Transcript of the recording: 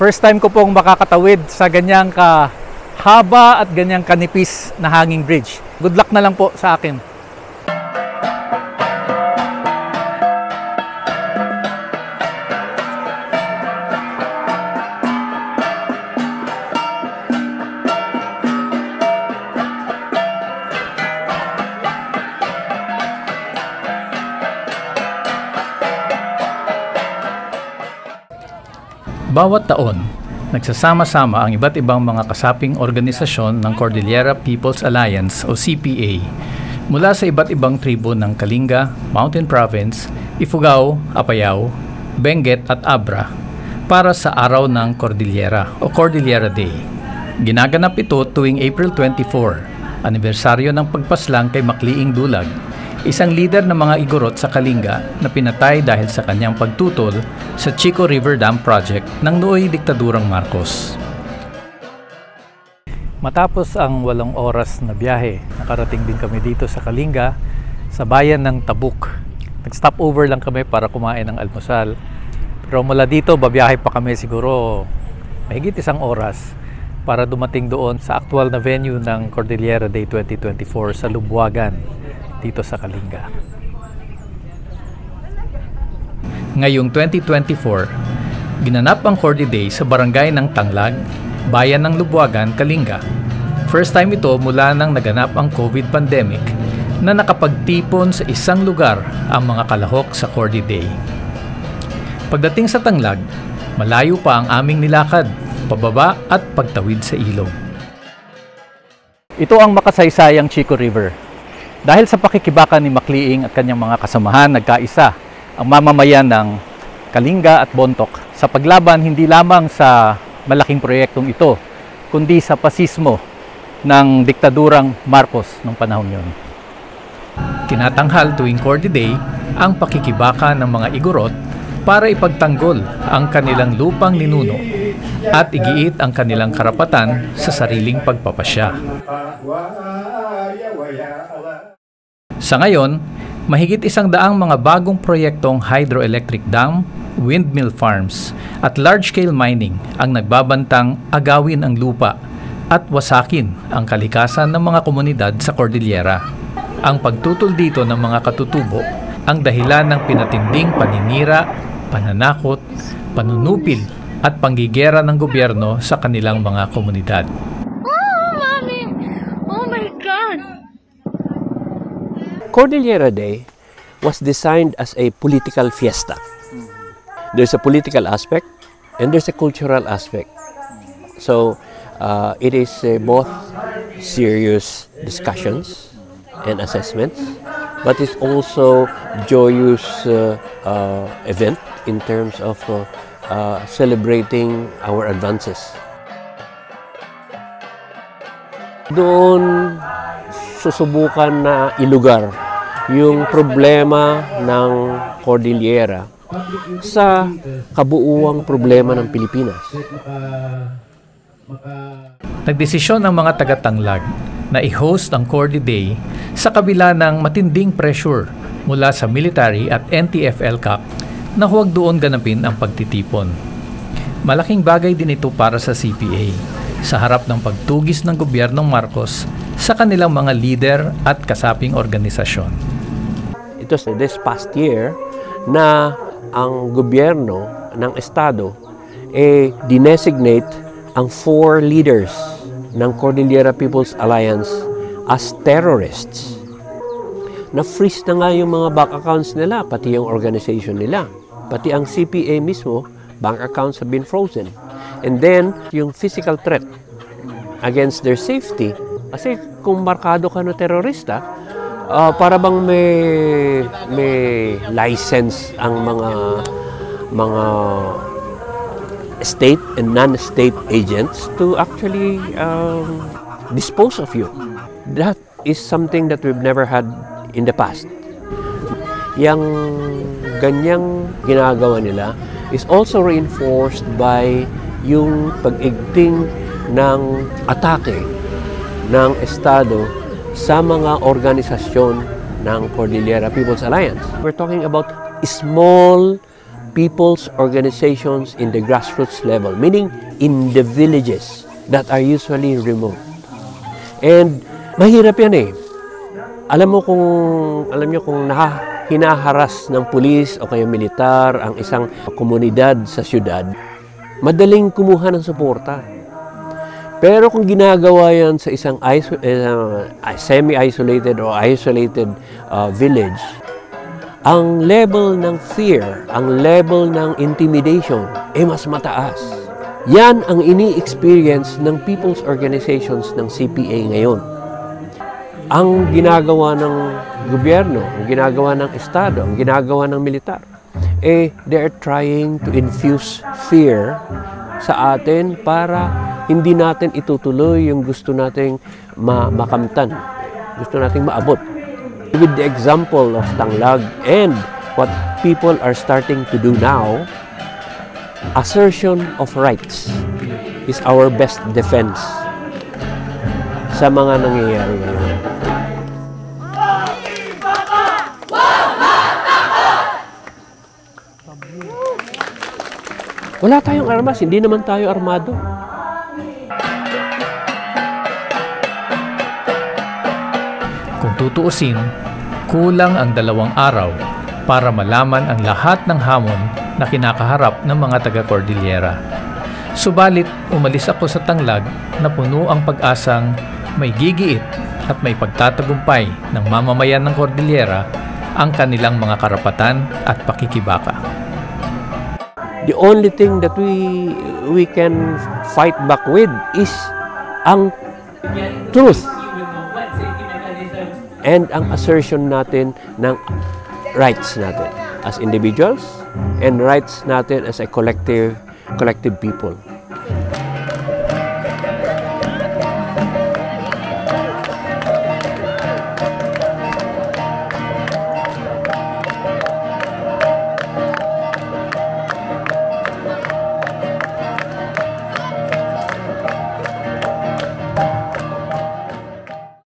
First time ko pong makakatawid sa ganyang kahaba at ganyang kanipis na hanging bridge. Good luck na lang po sa akin. Bawat taon, nagsasama-sama ang iba't ibang mga kasaping organisasyon ng Cordillera People's Alliance o CPA mula sa iba't ibang tribo ng Kalinga, Mountain Province, Ifugao, Apayao, Benguet at Abra para sa Araw ng Cordillera o Cordillera Day. Ginaganap ito tuwing April 24, anibersaryo ng pagpaslang kay Macleing Dulag, isang leader ng mga Igorot sa Kalinga na pinatay dahil sa kanyang pagtutol sa Chico River Dam Project ng nooy diktadurang Marcos. Matapos ang 8 oras na biyahe, nakarating din kami dito sa Kalinga, sa bayan ng Tabuk. Nag-stop over lang kami para kumain ng almusal. Pero mula dito, babiyahe pa kami siguro mahigit 1 oras para dumating doon sa aktual na venue ng Cordillera Day 2024 sa Lubuagan, dito sa Kalinga. Ngayong 2024, ginanap ang Cordi Day sa barangay ng Tanglag, bayan ng Lubuagan, Kalinga. First time ito mula nang naganap ang COVID pandemic na nakapagtipon sa isang lugar ang mga kalahok sa Cordi Day. Pagdating sa Tanglag, malayo pa ang aming nilakad, pababa at pagtawid sa ilog. Ito ang makasaysayang Chico River. Dahil sa pakikibakan ni Macleing at kanyang mga kasamahan, nagkaisa ang mamamayan ng Kalinga at Bontoc sa paglaban hindi lamang sa malaking proyektong ito, kundi sa pasismo ng diktadurang Marcos noong panahon yun. Tinatanghal tuwing Cordi Day ang pakikibaka ng mga Igorot para ipagtanggol ang kanilang lupang ninuno at igiit ang kanilang karapatan sa sariling pagpapasya. Sa ngayon, mahigit 100 mga bagong proyektong hydroelectric dam, windmill farms at large-scale mining ang nagbabantang agawin ang lupa at wasakin ang kalikasan ng mga komunidad sa Cordillera. Ang pagtutol dito ng mga katutubo ang dahilan ng pinatinding paninira, pananakot, panunupil at panggigera ng gobyerno sa kanilang mga komunidad. Cordillera Day was designed as a political fiesta. There's a political aspect and there's a cultural aspect. So it is both serious discussions and assessments, but it's also joyous event in terms of celebrating our advances. Doon susubukan na ilugar yung problema ng Cordillera sa kabuuang problema ng Pilipinas. Nagdesisyon ang mga taga-Tanglag na i-host ang Cordi Day sa kabila ng matinding pressure mula sa military at NTF-ELCAC na huwag doon ganapin ang pagtitipon. Malaking bagay din ito para sa CPA sa harap ng pagtugis ng gobyernong Marcos sa kanilang mga leader at kasaping organisasyon. Ito sa this past year na ang gobyerno ng estado dinesignate ang 4 leaders ng Cordillera People's Alliance as terrorists. Na-freeze na nga yung mga bank accounts nila, pati yung organization nila. Pati ang CPA mismo, bank accounts have been frozen. And then, yung physical threat against their safety. Kasi kung markado ka na terorista, para bang may license ang mga state and non-state agents to actually dispose of you. That is something that we've never had in the past. Yang ganyang ginagawa nila is also reinforced by yung pag-igting ng atake ng Estado sa mga organisasyon ng Cordillera People's Alliance. We're talking about small people's organizations in the grassroots level, meaning in the villages that are usually remote. And mahirap yan eh. Alam niyo kung hinaharas ng pulis o kaya militar ang isang komunidad sa syudad, madaling kumuha ng suporta. Pero kung ginagawa yan sa isang semi-isolated o isolated village, ang level ng fear, ang level ng intimidation ay mas mataas. Yan ang ini-experience ng people's organizations ng CPA ngayon. Ang ginagawa ng gobyerno, ang ginagawa ng estado, ang ginagawa ng militar, they're trying to infuse fear sa atin para hindi natin itutuloy yung gusto nating makamtan, gusto nating maabot. With the example of Tanglad and what people are starting to do now, assertion of rights is our best defense sa mga nangyayari ngayon. Wala tayong armas, hindi naman tayo armado. Kung tutuusin, kulang ang 2 araw para malaman ang lahat ng hamon na kinakaharap ng mga taga-Cordillera. Subalit, umalis ako sa Tanglad na puno ang pag-asang may gigiit at may pagtatagumpay ng mamamayan ng Cordillera ang kanilang mga karapatan at pakikibaka. The only thing that we can fight back with is ang truth and ang assertion natin ng rights natin as individuals and rights natin as a collective people.